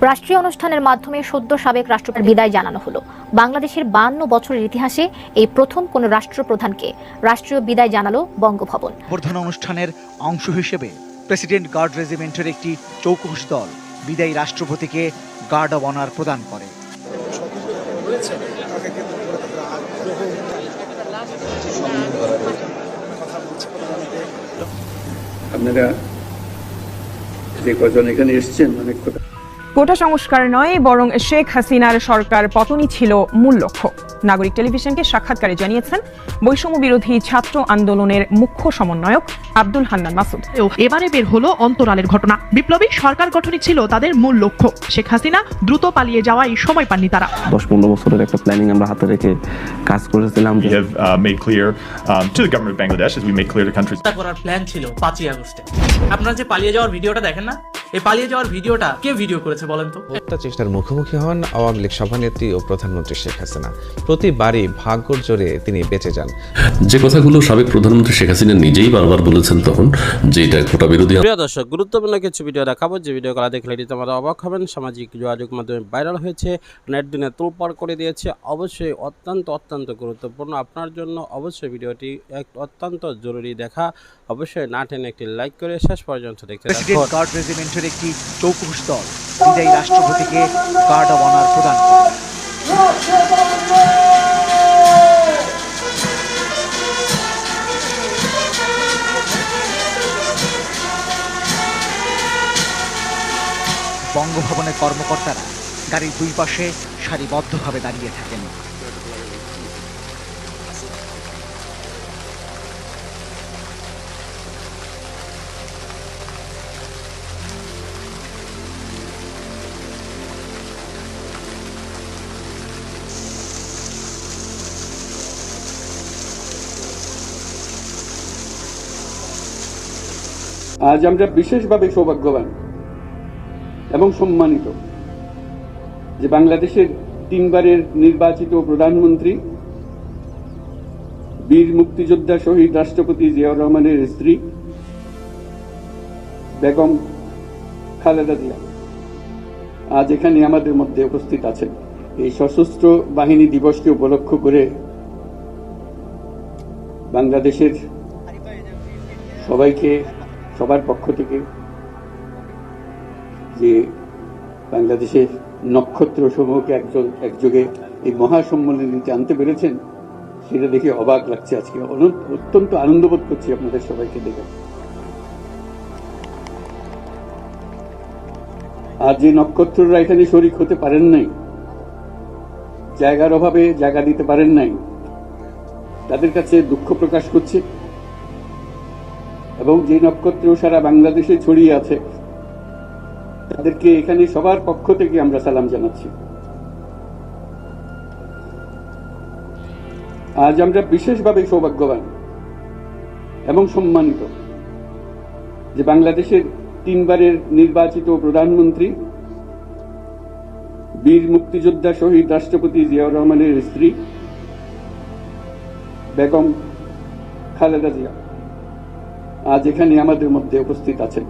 রাষ্ট্রীয় অনুষ্ঠানের মাধ্যমে সদ্য সাবেক রাষ্ট্রপতির বিদায় জানানো হলো। বাংলাদেশের 52 বছরের ইতিহাসে এই প্রথম কোনো রাষ্ট্রপ্রধানকে রাষ্ট্রীয় বিদায় জানালো বঙ্গভবন। প্রধান অনুষ্ঠানের অংশ হিসেবে প্রেসিডেন্ট গার্ড রেজিমেন্টের একটি চৌকস দল বিদায়ী রাষ্ট্রপতিকে গার্ড অব অনার প্রদান করে। আপনারা যে কজন এখানে এসেছেন অনেক কথা। কোটা সংস্কার নয়, বরং শেখ হাসিনার সরকার পতনই ছিল মূল লক্ষ্য। নাগরিক টেলিভিশনকে সাক্ষাৎকারে জানিয়েছেন বৈষম্য বিরোধী ছাত্র আন্দোলনের মুখ্য সমন্বয়ক আব্দুল হান্নান মাসুদ। এবারে বের হলো অন্তরালের ঘটনা। বিপ্লবী সরকার গঠনই ছিল তাদের মূল লক্ষ্য। শেখ হাসিনা দ্রুত পালিয়ে যাওয়াই সময় পাননি তারা। 10-15 বছরের একটা প্ল্যানিং আমরা হাতে রেখে কাজ করেছিলাম। We have made clear to the government of Bangladesh as we make clear to countries. করার প্ল্যান ছিল 5ই আগস্টে। আপনারা যে পালিয়ে যাওয়ার ভিডিওটা দেখেন না, এই পালিয়ে যাওয়ার ভিডিওটা কে ভিডিও করেছে বলেন তো? একটা চেষ্টার মুখোমুখি হন আওয়ামী লীগ সভানেত্রী ও প্রধানমন্ত্রী শেখ হাসিনা। প্রতিবারই ভাগ্যর জোরে তিনি বেঁচে যান। যে কথাগুলো সাবেক প্রধানমন্ত্রী শেখ হাসিনা নিজেই বারবার বলেছেন তখন, যে এটা কোটা বিরোধী। প্রিয় দর্শক, গুরুত্বপূর্ণ কিছু ভিডিও দেখাবো, যে ভিডিওগুলো দেখলে তোমরা অবাক হবেন। সামাজিক যোগাযোগ মাধ্যমে ভাইরাল হয়েছে, নেট দিনে তোলপাড় করে দিয়েছে। অবশ্যই অত্যন্ত গুরুত্বপূর্ণ আপনার জন্য। অবশ্যই ভিডিওটি অত্যন্ত জরুরি দেখা। অবশ্যই না টেনে একটি লাইক করে শেষ পর্যন্ত দেখতে থাকুন। প্রেসিডেন্ট গার্ড রেজিমেন্টের একটি চৌকস দল বিদায়ী রাষ্ট্রপতিকে গার্ড অব অনার প্রদান করে। বঙ্গভবনের কর্মকর্তারা গাড়ির দুই পাশে সারিবদ্ধভাবে দাঁড়িয়ে থাকেন। আজ আমরা বিশেষভাবে সৌভাগ্যবান এবং সম্মানিত যে বাংলাদেশের 3 বারের নির্বাচিত প্রধানমন্ত্রী, বীর মুক্তিযোদ্ধা শহীদ রাষ্ট্রপতি জিয়াউর রহমানের স্ত্রী বেগম খালেদা জিয়া আজ এখানে আমাদের মধ্যে উপস্থিত আছেন। এই সশস্ত্র বাহিনী দিবসকে উপলক্ষ করে বাংলাদেশের সবাইকে, সবার পক্ষ থেকে যে বাংলাদেশের নক্ষত্র সমূহকে একযোগে এই মহাসম্মেলনীতে আনতে পেরেছেন, সেটা দেখে অবাক লাগছে। আজকে অত্যন্ত আনন্দবোধ করছি আপনাদের সবাইকে দেখে। আর যে নক্ষত্ররা এখানে শরীক হতে পারেন নাই, জায়গার অভাবে জায়গা দিতে পারেন নাই, তাদের কাছে দুঃখ প্রকাশ করছে। এবং যে নক্ষত্র সারা বাংলাদেশে ছড়িয়ে আছে, তাদেরকে এখানে সবার পক্ষ থেকে আমরা সালাম জানাচ্ছি। আজ আমরা বিশেষভাবে সৌভাগ্যবান এবং সম্মানিত যে বাংলাদেশের 3 বারের নির্বাচিত প্রধানমন্ত্রী, বীর মুক্তিযোদ্ধা শহীদ রাষ্ট্রপতি জিয়াউর রহমানের স্ত্রী বেগম খালেদা জিয়া আজ এখানে আমাদের মধ্যে উপস্থিত আছেন।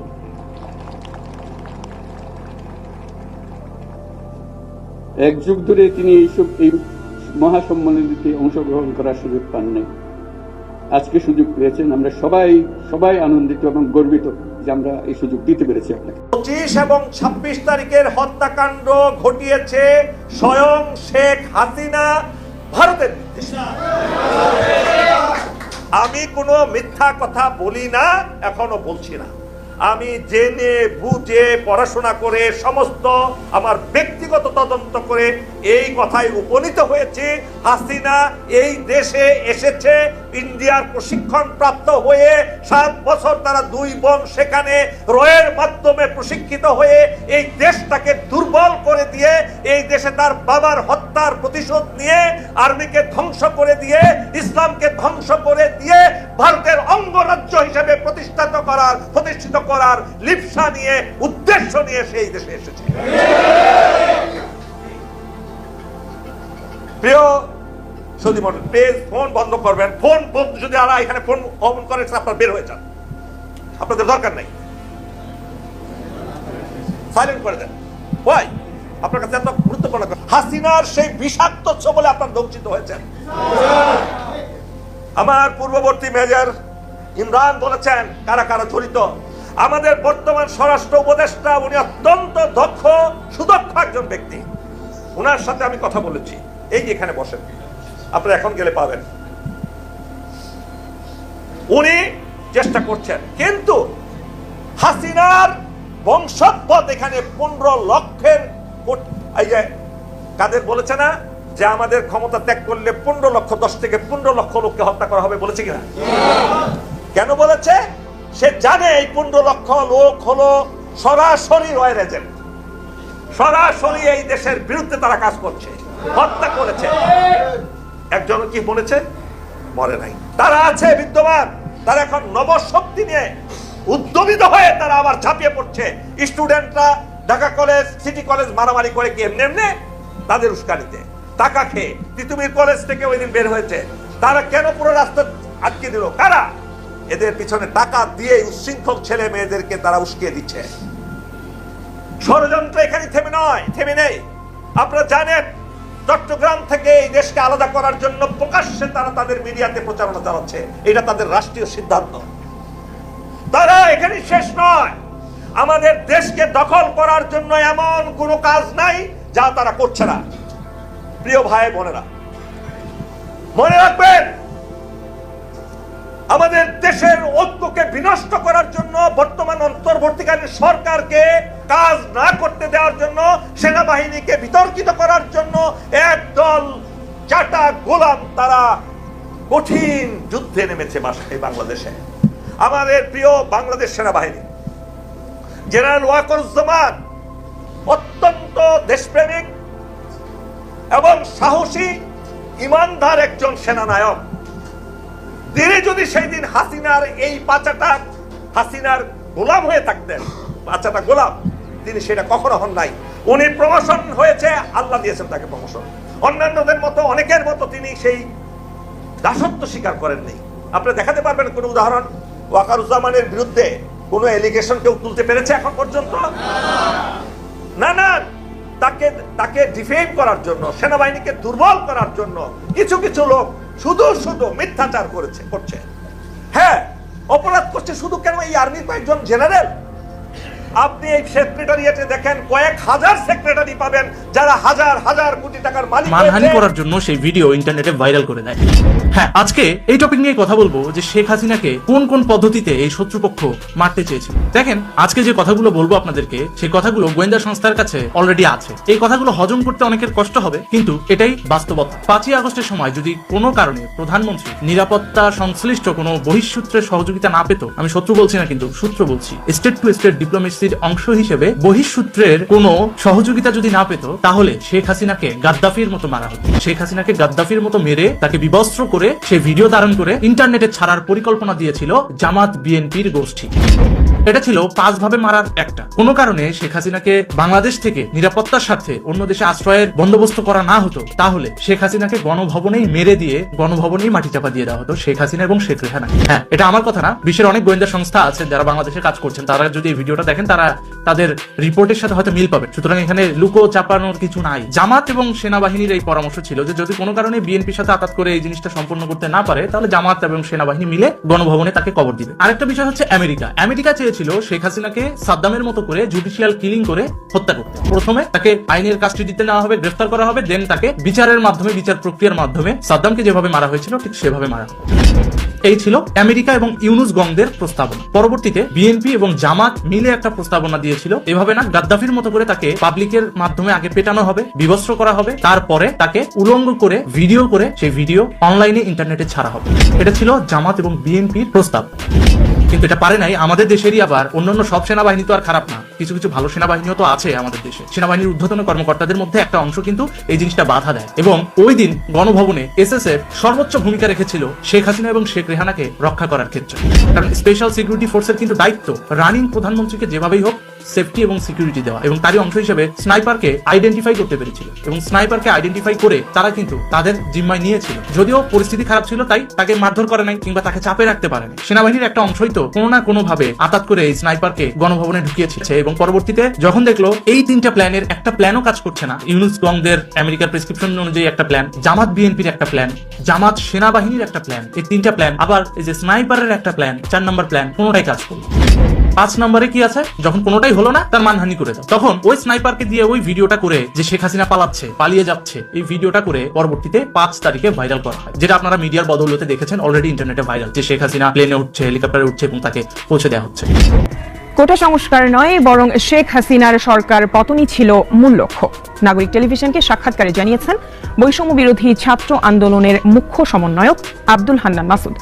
এক যুগ ধরে তিনি এই মহাসম্মেলনীতে অংশগ্রহণ করার সুযোগ পান নাই। আজকে সুযোগ পেয়েছেন। আমরা সবাই আনন্দিত এবং গর্বিত যে আমরা এই সুযোগ দিতে পেরেছি আপনাকে। 25 এবং 26 তারিখের হত্যাকাণ্ড ঘটিয়েছে স্বয়ং শেখ হাসিনা, ভারতের নির্দেশে। আমি কোনো মিথ্যা কথা বলি না, এখনো বলছি না। আমি জেনে বুঝে পড়াশোনা করে সমস্ত আমার ব্যক্তিগত তদন্ত করে এই কথায় উপনীত হয়েছে, হাসিনা এই দেশে এসেছে ইন্ডিয়ার প্রশিক্ষণ প্রাপ্ত হয়ে। 7 বছর তারা 2 বোন সেখানে রয়ের মাধ্যমে প্রশিক্ষিত হয়ে এই দেশটাকে দুর্বল করে দিয়ে, এই দেশে তার বাবার হত্যার প্রতিশোধ নিয়ে, আর্মিকে ধ্বংস করে দিয়ে, ইসলামকে ধ্বংস করে দিয়ে ভারতের অঙ্গরাজ্য হিসেবে প্রতিষ্ঠিত করার লিপ্সা নিয়ে, উদ্দেশ্য নিয়ে সেই দেশে এসেছে। প্রিয় সৌদি মন্ডল, প্লিজ ফোন বন্ধ করবেন। ফোন যদি আর এখানে ফোন অন করে আপনারা বের হয়ে যান, আপনাদের দরকার নাই, সাইলেন্ট করে দেন। ওয়াই আপনার কাছে এত গুরুত্বপূর্ণ? হাসিনার সেই বিষাক্ত বলে আপনার দংশিত হয়েছেন। আমার পূর্ববর্তী মেজর ইমরান বলেছেন কারা কারা জড়িত। আমাদের বর্তমান স্বরাষ্ট্র উপদেষ্টা, উনি অত্যন্ত দক্ষ সুদক্ষ একজন ব্যক্তি। ওনার সাথে আমি কথা বলেছি, এই যে এখানে বসেন, আপনারা এখন গেলে পাবেন। উনি চেষ্টা করছেন, কিন্তু হাসিনার বংশোদ্ভূত এখানে 15 লক্ষের, এই যে কাদের বলেছে না যে আমাদের ক্ষমতা ত্যাগ করলে 15 লক্ষ, 10 থেকে 15 লক্ষ লোককে হত্যা করা হবে, বলেছে কিনা? কেন বলেছে? সে জানে এই 15 লক্ষ লোক হলো সরাসরি রয়্যাল এজেন্ট, সরাসরি এই দেশের বিরুদ্ধে তারা কাজ করছে, হত্যা করেছে। একজন কি বলেছে? মরে নাই, তারা আছে বিদ্যমান। তারা এখন নবশক্তি নিয়ে উদ্যমিত হয়ে তারা আবার ঝাঁপিয়ে পড়ছে। স্টুডেন্টরা ঢাকা কলেজ, সিটি কলেজ মারামারি করে কি এমনি এমনি তাদের উস্কানিতে টাকা খেয়ে তিতুমির কলেজ থেকে ওই দিন বের হয়েছে। তারা কেন পুরো রাস্তা আটকে দিল? কারা? এদের পিছনে টাকা দিয়ে উচ্ছৃঙ্খল ছেলে মেয়েদেরকে তারা উস্কিয়ে দিচ্ছে। ষড়যন্ত্র এখানে থেমে নেই। আপনারা জানেন চট্টগ্রাম থেকে এই দেশকে আলাদা করার জন্য প্রকাশ্যে তারা তাদের মিডিয়াতে প্রচারণা চালাচ্ছে। এটা তাদের রাষ্ট্রীয় সিদ্ধান্ত। তারা এখানে শেষ নয়, আমাদের দেশকে দখল করার জন্য এমন কোনো কাজ নাই যা তারা করছে না। প্রিয় ভাই বোনেরা, মনে রাখবেন, আমাদের দেশের ঐক্যকে বিনষ্ট করার জন্য বর্তমান অন্তর্বর্তীকালীন সরকারকে কাজ না করতে দেওয়ার জন্য, সেনাবাহিনীকে বিতর্কিত করার জন্য একদল চাটা গোলাম তারা কঠিন যুদ্ধে নেমেছে বাংলাদেশে। আমাদের প্রিয় বাংলাদেশ সেনাবাহিনী, জেনারেল ওয়াকারুজ্জামান অত্যন্ত দেশপ্রেমিক এবং সাহসী ইমানদার একজন সেনানায়ক। তিনি যদি সেই দিন হাসিনার এই পাচাটা, হাসিনার গোলাম হয়ে থাকতেন, পাচাটা গোলাম, তিনি সেটা কখনো হন নাই। উনি প্রমোশন হয়েছে, আল্লাহ দিয়েছেন তাকে প্রমোশন। অন্যান্যদের মতো, অনেকের মতো তিনি সেই দাসত্ব স্বীকার করেননি। আপনারা দেখাতে পারবেন কোন উদাহরণ ওয়াকারুজ্জামানের বিরুদ্ধে কোন এলিগেশন কেউ তুলতে পেরেছে এখন পর্যন্ত? না না, তাকে ডিফেম করার জন্য, সেনাবাহিনীকে দুর্বল করার জন্য কিছু কিছু লোক শুধু মিথ্যাচার করছে। হ্যাঁ, অপরাধ করছে শুধু কেন? এই আর্মির কয়েকজন জেনারেল, আপনি এই সেক্রেটারিয়েটে দেখেন কয়েক হাজার সেক্রেটারি পাবেন যারা হাজার হাজার কোটি টাকার মালিক। মানহানি করার জন্য সেই ভিডিও ইন্টারনেটে ভাইরাল করে দেয়। হ্যাঁ, আজকে এই টপিক নিয়ে কথা বলবো যে শেখ হাসিনাকে কোন কোন পদ্ধতিতে এই শত্রুপক্ষ মারতে চেয়েছিল। দেখেন, আজকে যে কথাগুলো বলবো আপনাদেরকে, সেই কথাগুলো গোয়েন্দা সংস্থার কাছে অলরেডি আছে। এই কথাগুলো হজম করতে অনেকের কষ্ট হবে, কিন্তু এটাই বাস্তবতা। 5ই আগস্টের সময় যদি কোনো কারণে প্রধানমন্ত্রী নিরাপত্তা সংশ্লিষ্ট কোনো বহিঃসূত্রের সহযোগিতা না পেত, আমি শত্রু বলছি না, কিন্তু সূত্র বলছি, স্টেট টু স্টেট ডিপ্লোমেসির অংশ হিসেবে বহিঃসূত্রের কোনো সহযোগিতা যদি না পেত, তাহলে শেখ হাসিনাকে গাদ্দাফির মতো মারা হতো। শেখ হাসিনাকে গাদ্দাফির মতো মেরে তাকে বিবস্ত্র করে সে ভিডিও ধারণ করে ইন্টারনেটে ছাড়ার পরিকল্পনা দিয়েছিল জামাত বিএনপির গোষ্ঠী। এটা ছিল 5 ভাবে মারার একটা। কোনো কারণে শেখ হাসিনাকে বাংলাদেশ থেকে নিরাপত্তার স্বার্থে অন্য দেশে আশ্রয়ের বন্দোবস্ত করা না হতো, তাহলে শেখ হাসিনাকে গণভবনেই মেরে দিয়ে গণভবনেই মাটি চাপা দিয়ে দেওয়া হতো শেখ হাসিনা এবং শেখ রেহানা। হ্যাঁ, এটা আমার কথা না, বিশ্বের অনেক গোয়েন্দা সংস্থা আছে যারা বাংলাদেশে কাজ করছেন, তারা যদি এই ভিডিওটা দেখেন তারা তাদের রিপোর্টের সাথে হয়তো মিল পাবে। সুতরাং এখানে লুকো চাপানোর কিছু নাই। জামাত এবং সেনাবাহিনীর এই পরামর্শ ছিল যে যদি কোনো কারণে বিএনপির সাথে আঘাত করে এই জিনিসটা সম্পন্ন করতে না পারে, তাহলে জামাত এবং সেনাবাহিনী মিলে গণভবনে তাকে কবর দিবে। আরেকটা বিষয় হচ্ছে আমেরিকা চেয়েছিল শেখ হাসিনাকে সাদ্দামের মতো করে জুডিশিয়াল কিলিং করে হত্যা করতে। প্রথমে তাকে আইনের কাস্টডিতে নেওয়া হবে, গ্রেফতার করা হবে, দেন তাকে বিচারের মাধ্যমে, বিচার প্রক্রিয়ার মাধ্যমে সাদ্দামকে যেভাবে মারা হয়েছিল ঠিক সেভাবে মারা হবে। এই ছিল আমেরিকা এবং ইউনুস গংদের প্রস্তাবনা। পরবর্তীতে বিএনপি এবং জামাত মিলে একটা প্রস্তাবনা দিয়েছিল, এভাবে না, গাদ্দাফির মতো করে তাকে পাবলিকের মাধ্যমে আগে পেটানো হবে, বিবস্ত্র করা হবে, তারপরে তাকে উলঙ্গ করে ভিডিও করে সেই ভিডিও অনলাইনে ইন্টারনেটে ছাড়া হবে। এটা ছিল জামাত এবং বিএনপির প্রস্তাব। কিন্তু এটা পারে নাই আমাদের দেশেরই। আবার অন্যান্য সব সেনাবাহিনী তো আর খারাপ না, কিছু কিছু ভালো সেনাবাহিনীও তো আছে আমাদের দেশে। সেনাবাহিনীর ঊর্ধ্বতন কর্মকর্তাদের মধ্যে একটা অংশ কিন্তু এই জিনিসটা বাধা দেয়, এবং ওই দিন গণভবনে এসএসএফ সর্বোচ্চ ভূমিকা রেখেছিল শেখ হাসিনা এবং শেখ রেহানাকে রক্ষা করার ক্ষেত্রে। কারণ স্পেশাল সিকিউরিটি ফোর্সের কিন্তু দায়িত্ব রানিং প্রধানমন্ত্রীকে যেভাবেই হোক সেফটি এবং সিকিউরিটি দেওয়া, এবং তারই অংশ হিসেবে স্নাইপারকে আইডেন্টিফাই করতে পেরেছিল এবং স্নাইপারকে আইডেন্টিফাই করে তারা কিন্তু তাদের জিম্মায় নিয়েছিল। যদিও পরিস্থিতি খারাপ ছিল তাই তাকে মারধর করে নাই কিংবা তাকে চাপে রাখতে পারেনি। সেনাবাহিনীর একটা অংশই তো কোনো না কোনো ভাবে আঘাত করে এই স্নাইপারকে গণভবনে ঢুকিয়েছে এবং পরবর্তীতে যখন দেখলো এই 3টা প্ল্যানের একটা প্ল্যানও কাজ করছে না, ইউনুস গংদের আমেরিকার প্রেসক্রিপশন অনুযায়ী একটা প্ল্যান, জামাত বিএনপির একটা প্ল্যান, জামাত সেনাবাহিনীর একটা প্ল্যান, এই 3টা প্ল্যান, আবার এই যে স্নাইপারের একটা প্ল্যান, 4 নম্বর প্ল্যান, কোনোটাই কাজ করলো। 5 নম্বরে কি আছে, যখন কোনোটাই হলো না তার মানহানি করে দাও, তখন ওই স্নাইপারকে দিয়ে ওই ভিডিওটা করে যে শেখ হাসিনা পালাচ্ছে, পালিয়ে যাচ্ছে, এই ভিডিওটা করে পরবর্তীতে 5 তারিখে ভাইরাল করা হয়, যেটা আপনারা মিডিয়ার বদৌলতে দেখেছেন অলরেডি ইন্টারনেটে ভাইরাল, যে শেখ হাসিনা প্লেনে উঠছে, হেলিকপ্টারে উঠছে এবং তাকে পৌঁছে দেওয়া হচ্ছে। কোটা সংস্কার নয়, বরং শেখ হাসিনার সরকার পতনই ছিল মূল লক্ষ্য। নাগরিক টেলিভিশনকে সাক্ষাৎকারে জানিয়েছেন বৈষম্য বিরোধী ছাত্র আন্দোলনের মুখ্য সমন্বয়ক আব্দুল হান্নান মাসুদ।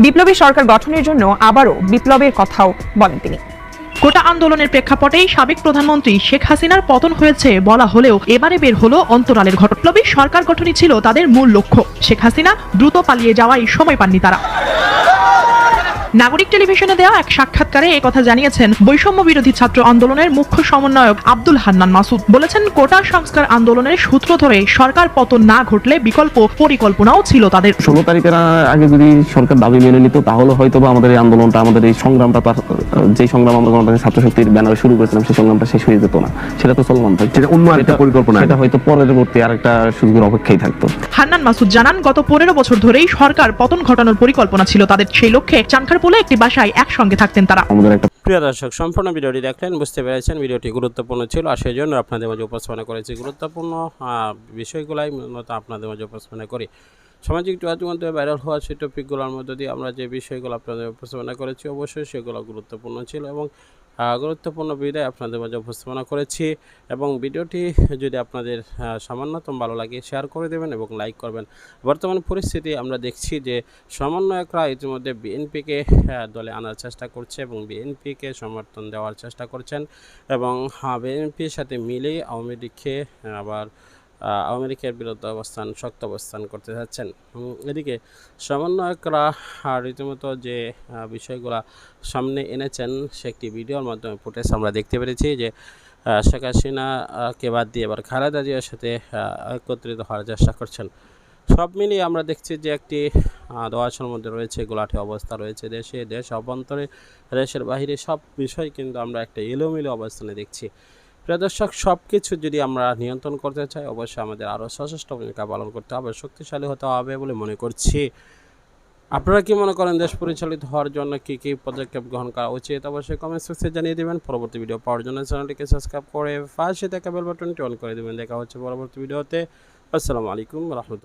বিপ্লবী সরকার গঠনের জন্য আবারও বিপ্লবের কথাও বলেন তিনি। কোটা আন্দোলনের প্রেক্ষাপটেই সাবেক প্রধানমন্ত্রী শেখ হাসিনার পতন হয়েছে বলা হলেও এবারে বের হলো অন্তরালের ঘটনা। বিপ্লবী সরকার গঠনই ছিল তাদের মূল লক্ষ্য। শেখ হাসিনা দ্রুত পালিয়ে যাওয়ায় সময় পাননি তারা। নাগরিক টেলিভিশনে দেওয়া এক সাক্ষাৎকারে এই কথা জানিয়েছেন বৈষম্য বিরোধী ছাত্র আন্দোলনের মুখ্য সমন্বয়ক আব্দুল হান্নান মাসুদ। বলেছেন, কোটা সংস্কার আন্দোলনের সূত্র ধরে সরকার পতন না ঘটলে বিকল্প পরিকল্পনাও ছিল তাদের। 16 তারিখের আগে যদি সরকার দাবি মেনে নিত তাহলে হয়তো বা আমাদের এই আন্দোলনটা, আমাদের এই সংগ্রামটা, যে সংগ্রাম আমরা গণতান্ত্রিক ছাত্র শক্তির ব্যানারে শুরু করেছিলাম, সেই সংগ্রামটা শেষ হয়ে যেত না, সেটা তো চলমান থাকতো। সেটা অন্য একটা পরিকল্পনা, সেটা হয়তো পরবর্তী আরেকটা সুযোগের অপেক্ষাই থাকতো। হান্নান মাসুদ জানান, গত 15 বছর ধরেই সরকার পতন ঘটানোর পরিকল্পনা ছিল তাদের। সেই লক্ষ্যে চানখারপুলে একটি বাসায় একসঙ্গে থাকতেন তারা। প্রিয় দর্শক, সম্পূর্ণ ভিডিওটি দেখলেন, বুঝতে পেরেছেন ভিডিওটি গুরুত্বপূর্ণ ছিল, আর সেই জন্য আপনাদের মাঝে উপস্থাপনা করেছি। গুরুত্বপূর্ণ বিষয়গুলাই মূলত আপনাদের মাঝে উপস্থাপনা করি। সামাজিক যোগাযোগ মাধ্যমে ভাইরাল হওয়া সেই টপিকগুলোর মধ্যে দিয়ে আমরা যে বিষয়গুলো আপনাদের উপস্থাপনা করেছি অবশ্যই সেগুলো গুরুত্বপূর্ণ ছিল এবং গুরুত্বপূর্ণ ভিডিও আপনাদের মাঝে উপস্থাপনা করেছি। এবং ভিডিওটি যদি আপনাদের সামান্যতম ভালো লাগে শেয়ার করে দেবেন এবং লাইক করবেন। বর্তমান পরিস্থিতি আমরা দেখছি যে সমন্বয়করা ইতিমধ্যে বিএনপিকে দলে আনার চেষ্টা করছে এবং বিএনপিকে সমর্থন দেওয়ার চেষ্টা করছেন এবং বিএনপির সাথে মিলেই আওয়ামী লীগকে আবার আওয়ামী লীগের বিরুদ্ধে শক্ত অবস্থান করতে যাচ্ছেন। এদিকে সমন্বয়করা রীতিমতো যে বিষয়গুলো সামনে এনেছেন সে একটি ভিডিওর মাধ্যমে ফুটেজ আমরা দেখতে পেরেছি যে শেখ হাসিনাকে বাদ দিয়ে এবার খালেদা জিয়ার সাথে একত্রিত হওয়ার চেষ্টা করছেন। সব মিলিয়ে আমরা দেখছি যে একটি দোয়াশের মধ্যে রয়েছে, গোলাঠে অবস্থা রয়েছে দেশে, দেশ অভ্যন্তরে, দেশের বাহিরে, সব বিষয় কিন্তু আমরা একটা এলোমেলো অবস্থানে দেখছি। প্রিয় দর্শক, সব কিছু যদি আমরা নিয়ন্ত্রণ করতে চাই অবশ্যই আমাদের আরও সশস্ত্র ভূমিকা পালন করতে হবে, শক্তিশালী হতে হবে বলে মনে করছি। আপনারা কি মনে করেন দেশ পরিচালিত হওয়ার জন্য কী কী পদক্ষেপ গ্রহণ করা উচিত অবশ্যই কমেন্ট সেকশনে জানিয়ে দেবেন। পরবর্তী ভিডিও পাওয়ার জন্য চ্যানেলটিকে সাবস্ক্রাইব করে পাশে থাকা বেল বাটনটি অন করে দেবেন। দেখা হচ্ছে পরবর্তী ভিডিওতে। আসসালামু আলাইকুম রহমতুল্লাহ।